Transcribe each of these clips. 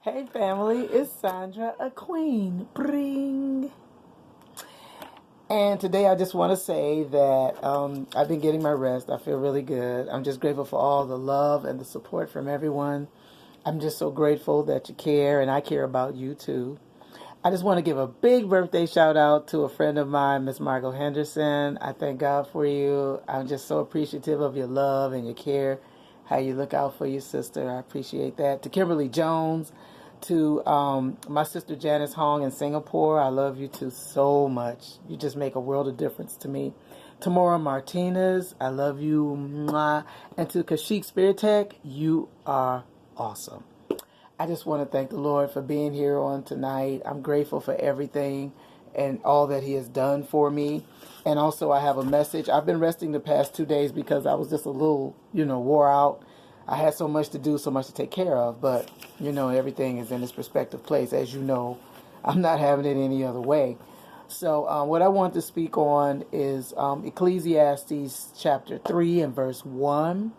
Hey family, it's Sandra, a queen. Bring. And today I just want to say that I've been getting my rest. I feel really good. I'm just grateful for all the love and the support from everyone. I'm just so grateful that you care, and I care about you too. I just want to give a big birthday shout out to a friend of mine, Miss Margot Henderson. I thank God for you. I'm just so appreciative of your love and your care, how you look out for your sister. I appreciate that. To Kimberly Jones, to my sister Janice Hong in Singapore, I love you too so much. You just make a world of difference to me. Tamora Martinez, I love you. Mwah. And to Kashik Spirit Tech, you are awesome. I just want to thank the Lord for being here on tonight. I'm grateful for everything and all that He has done for me. And also I have a message. I've been resting the past 2 days because I was just a little, wore out. I had so much to do, so much to take care of. But, everything is in its respective place. As you know, I'm not having it any other way. So what I want to speak on is Ecclesiastes chapter 3 and verse 1.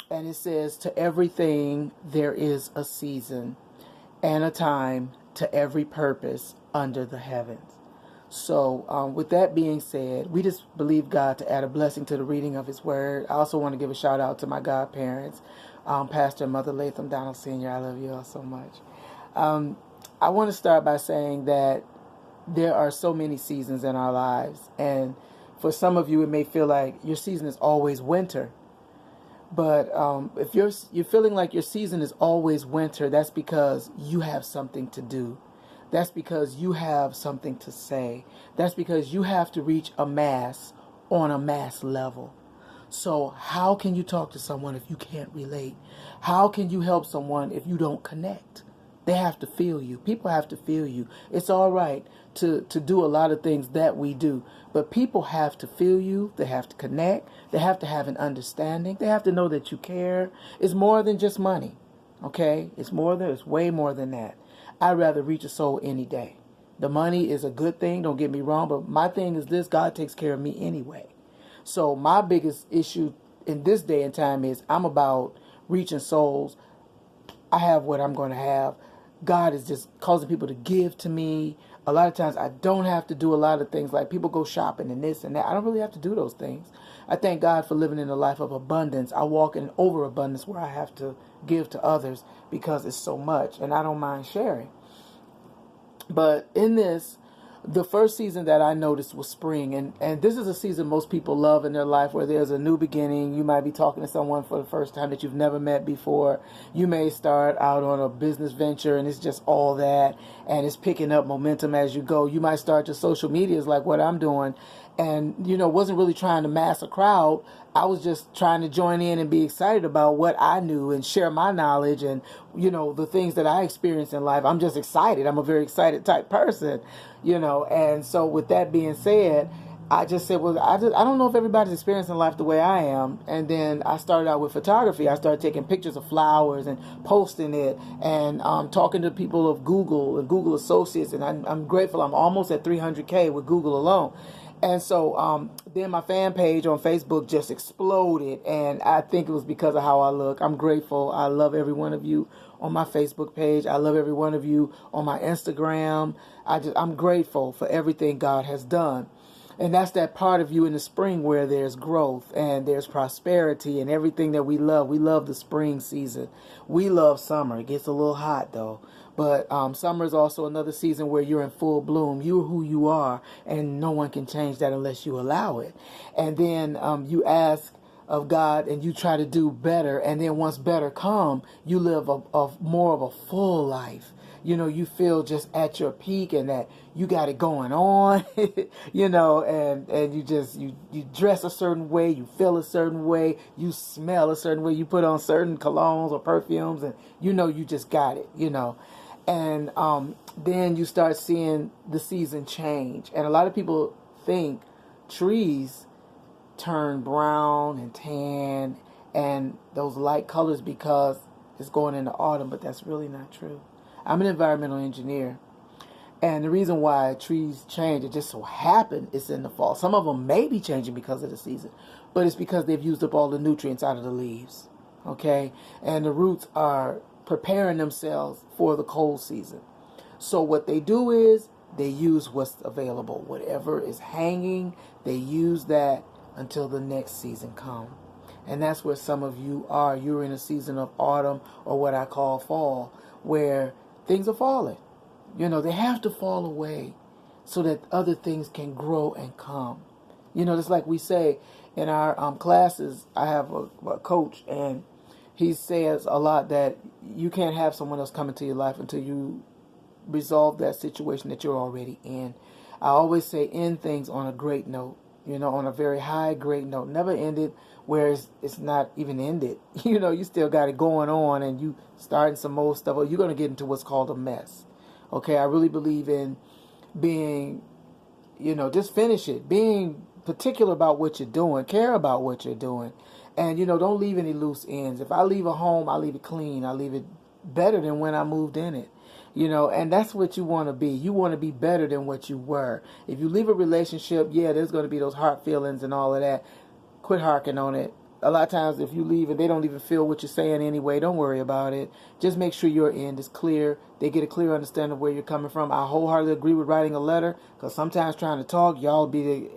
And it says, to everything there is a season and a time to every purpose under the heavens. So with that being said, we just believe God to add a blessing to the reading of His Word. I also want to give a shout out to my godparents, Pastor and Mother Latham Donald Sr. I love you all so much. I want to start by saying that there are so many seasons in our lives. And for some of you, it may feel like your season is always winter. But if you're feeling like your season is always winter, that's because you have something to do. That's because you have something to say. That's because you have to reach a mass on a mass level. So how can you talk to someone if you can't relate? How can you help someone if you don't connect? They have to feel you. People have to feel you. It's all right to do a lot of things that we do. But people have to feel you. They have to connect. They have to have an understanding. They have to know that you care. It's more than just money. Okay? It's way more than that. I'd rather reach a soul any day. The money is a good thing, don't get me wrong, but my thing is this: God takes care of me anyway. So my biggest issue in this day and time is I'm about reaching souls. I have what I'm going to have. God is just causing people to give to me. A lot of times I don't have to do a lot of things, like people go shopping and this and that. I don't really have to do those things. I thank God for living in a life of abundance. I walk in overabundance where I have to give to others because it's so much, and I don't mind sharing. But in this, the first season that I noticed was spring. And this is a season most people love in their life, where there's a new beginning. You might be talking to someone for the first time that you've never met before. You may start out on a business venture and it's just all that, and it's picking up momentum as you go. You might start your social medias like what I'm doing, and wasn't really trying to mass a crowd. I was just trying to join in and be excited about what I knew and share my knowledge and the things that I experienced in life. I'm just excited. I'm a very excited type person, and so with that being said, I just said, well, I don't know if everybody's experiencing life the way I am. And then I started out with photography. I started taking pictures of flowers and posting it, and talking to people of Google and Google Associates. And I'm grateful. I'm almost at 300K with Google alone. And so then my fan page on Facebook just exploded, and I think it was because of how I look. I'm grateful. I love every one of you on my Facebook page. I love every one of you on my Instagram. I'm grateful for everything God has done. And that's that part of you in the spring where there's growth and there's prosperity and everything that we love. We love the spring season. We love summer. It gets a little hot though. But summer is also another season where you're in full bloom. You're who you are, and no one can change that unless you allow it. And then you ask of God and you try to do better. And then once better come, you live a more of a full life. You feel just at your peak and that you got it going on, and you dress a certain way, you feel a certain way, you smell a certain way, you put on certain colognes or perfumes, and you just got it, And then you start seeing the season change. And a lot of people think trees turn brown and tan and those light colors because it's going into autumn, but that's really not true. I'm an environmental engineer, and the reason why trees change, it just so happened it's in the fall. Some of them may be changing because of the season, but it's because they've used up all the nutrients out of the leaves, okay? And the roots are preparing themselves for the cold season. So what they do is they use what's available. Whatever is hanging, they use that until the next season comes. And that's where some of you are. You're in a season of autumn, or what I call fall, where things are falling. They have to fall away so that other things can grow and come. Just like we say in our classes, I have a coach, and he says a lot that you can't have someone else come into your life until you resolve that situation that you're already in. I always say end things on a great note, on a very high, great note. Never end it where it's not even ended. You still got it going on, and you starting some more stuff, or you're going to get into what's called a mess. Okay, I really believe in being, just finish it. Being particular about what you're doing. Care about what you're doing. And, don't leave any loose ends. If I leave a home, I leave it clean. I leave it better than when I moved in it. And that's what you want to be. You want to be better than what you were. If you leave a relationship, yeah, there's going to be those heart feelings and all of that. Quit harking on it. A lot of times if you leave and they don't even feel what you're saying anyway, don't worry about it. Just make sure your end is clear. They get a clear understanding of where you're coming from. I wholeheartedly agree with writing a letter, because sometimes trying to talk, y'all be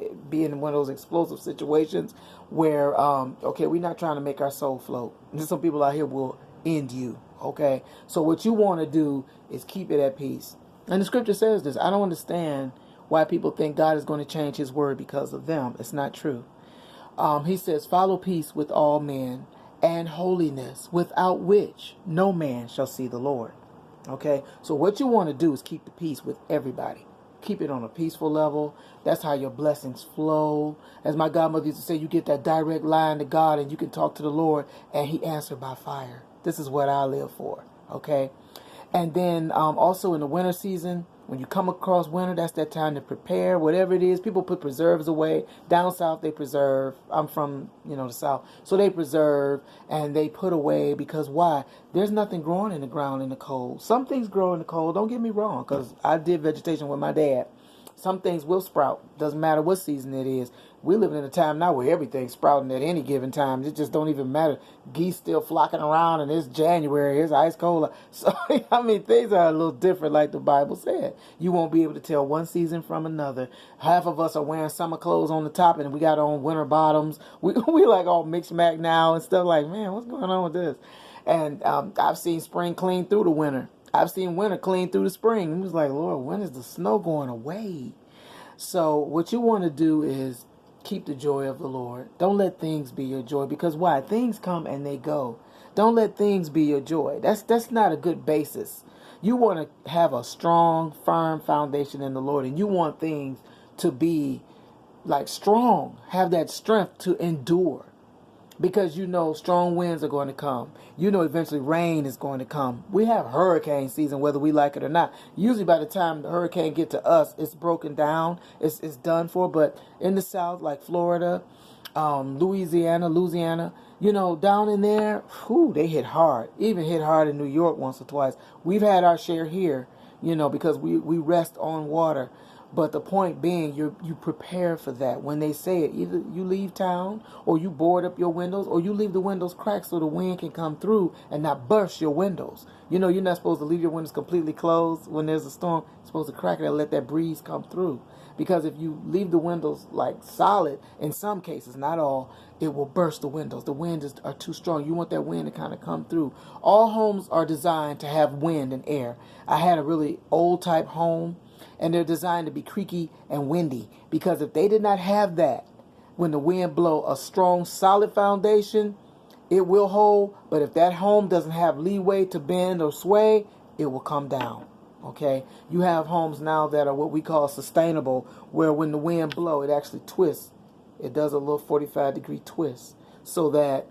in one of those explosive situations where, okay, we're not trying to make our soul float. There's some people out here will end you, okay? So what you want to do is keep it at peace. And the scripture says this. I don't understand why people think God is going to change his word because of them. It's not true. He says, follow peace with all men and holiness, without which no man shall see the Lord. Okay, so what you want to do is keep the peace with everybody. Keep it on a peaceful level. That's how your blessings flow. As my godmother used to say, you get that direct line to God, and you can talk to the Lord, and he answered by fire. This is what I live for. Okay, and then also in the winter season, when you come across winter, that's that time to prepare, whatever it is. People put preserves away. Down south, they preserve. I'm from, the south. So they preserve and they put away, because why? There's nothing growing in the ground in the cold. Some things grow in the cold. Don't get me wrong, because I did vegetation with my dad. Some things will sprout. Doesn't matter what season it is. We're living in a time now where everything's sprouting at any given time. It just don't even matter. Geese still flocking around, and it's January. It's ice cold. So, things are a little different, like the Bible said. You won't be able to tell one season from another. Half of us are wearing summer clothes on the top, and we got on winter bottoms. We like all mixed mac now and stuff like, man, what's going on with this? And I've seen spring clean through the winter. I've seen winter clean through the spring. It was like, Lord, when is the snow going away? So what you want to do is keep the joy of the Lord. Don't let things be your joy, because why? Things come and they go. Don't let things be your joy. That's not a good basis. You want to have a strong, firm foundation in the Lord, and you want things to be like strong, have that strength to endure. Because strong winds are going to come. Eventually rain is going to come. We have hurricane season, whether we like it or not. Usually by the time the hurricane get to us, it's broken down. It's done for. But in the south, like Florida, Louisiana, down in there, they hit hard. Even hit hard in New York once or twice. We've had our share here, because we rest on water. But the point being, you prepare for that. When they say it, either you leave town, or you board up your windows, or you leave the windows cracked so the wind can come through and not burst your windows. You're not supposed to leave your windows completely closed when there's a storm. You're supposed to crack it and let that breeze come through. Because if you leave the windows like solid, in some cases, not all, it will burst the windows. The winds are too strong. You want that wind to kind of come through. All homes are designed to have wind and air. I had a really old type home, and they're designed to be creaky and windy, because if they did not have that, when the wind blow a strong, solid foundation, it will hold. But if that home doesn't have leeway to bend or sway, it will come down. Okay? You have homes now that are what we call sustainable, where when the wind blow, it actually twists. It does a little 45-degree twist, so that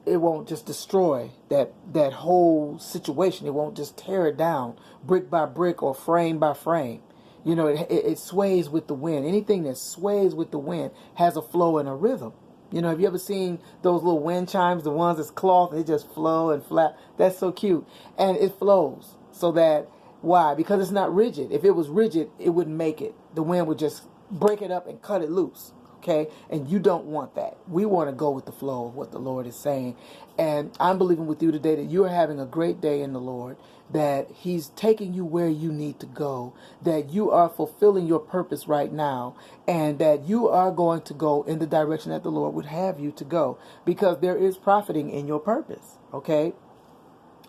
it won't just destroy that whole situation. It won't just tear it down brick by brick or frame by frame. It sways with the wind. Anything that sways with the wind has a flow and a rhythm. Have you ever seen those little wind chimes, the ones that's cloth, and they just flow and flap? That's so cute. And it flows so that, why? Because it's not rigid. If it was rigid, it wouldn't make it. The wind would just break it up and cut it loose. Okay? And you don't want that. We want to go with the flow of what the Lord is saying. And I'm believing with you today that you are having a great day in the Lord, that He's taking you where you need to go, that you are fulfilling your purpose right now, and that you are going to go in the direction that the Lord would have you to go, because there is profiting in your purpose. Okay?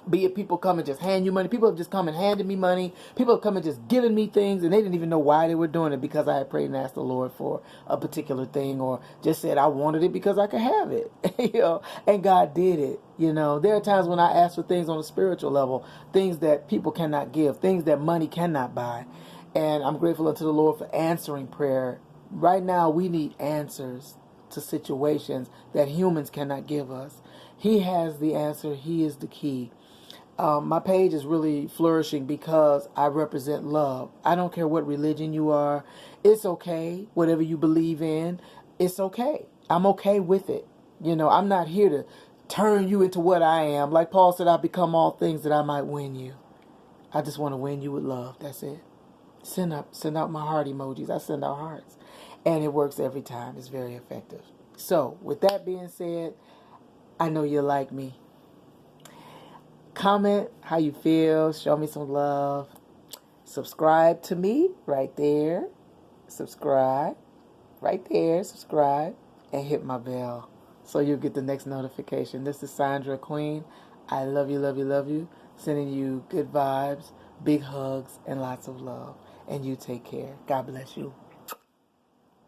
Be it people come and just hand you money. People have just come and handed me money. People have come and just given me things, and they didn't even know why they were doing it, because I had prayed and asked the Lord for a particular thing, or just said I wanted it because I could have it. And God did it. There are times when I ask for things on a spiritual level, things that people cannot give, things that money cannot buy. And I'm grateful unto the Lord for answering prayer. Right now, we need answers to situations that humans cannot give us. He has the answer. He is the key. My page is really flourishing because I represent love. I don't care what religion you are. It's okay. Whatever you believe in, it's okay. I'm okay with it. I'm not here to turn you into what I am. Like Paul said, I become all things that I might win you. I just want to win you with love. That's it. Send out my heart emojis. I send out hearts. And it works every time. It's very effective. So, with that being said, I know you like me. Comment how you feel. Show me some love. Subscribe to me right there. Subscribe right there. Subscribe and hit my bell so you'll get the next notification. This is Sandra Queen. I love you, love you, love you. Sending you good vibes, big hugs, and lots of love. And you take care. God bless you.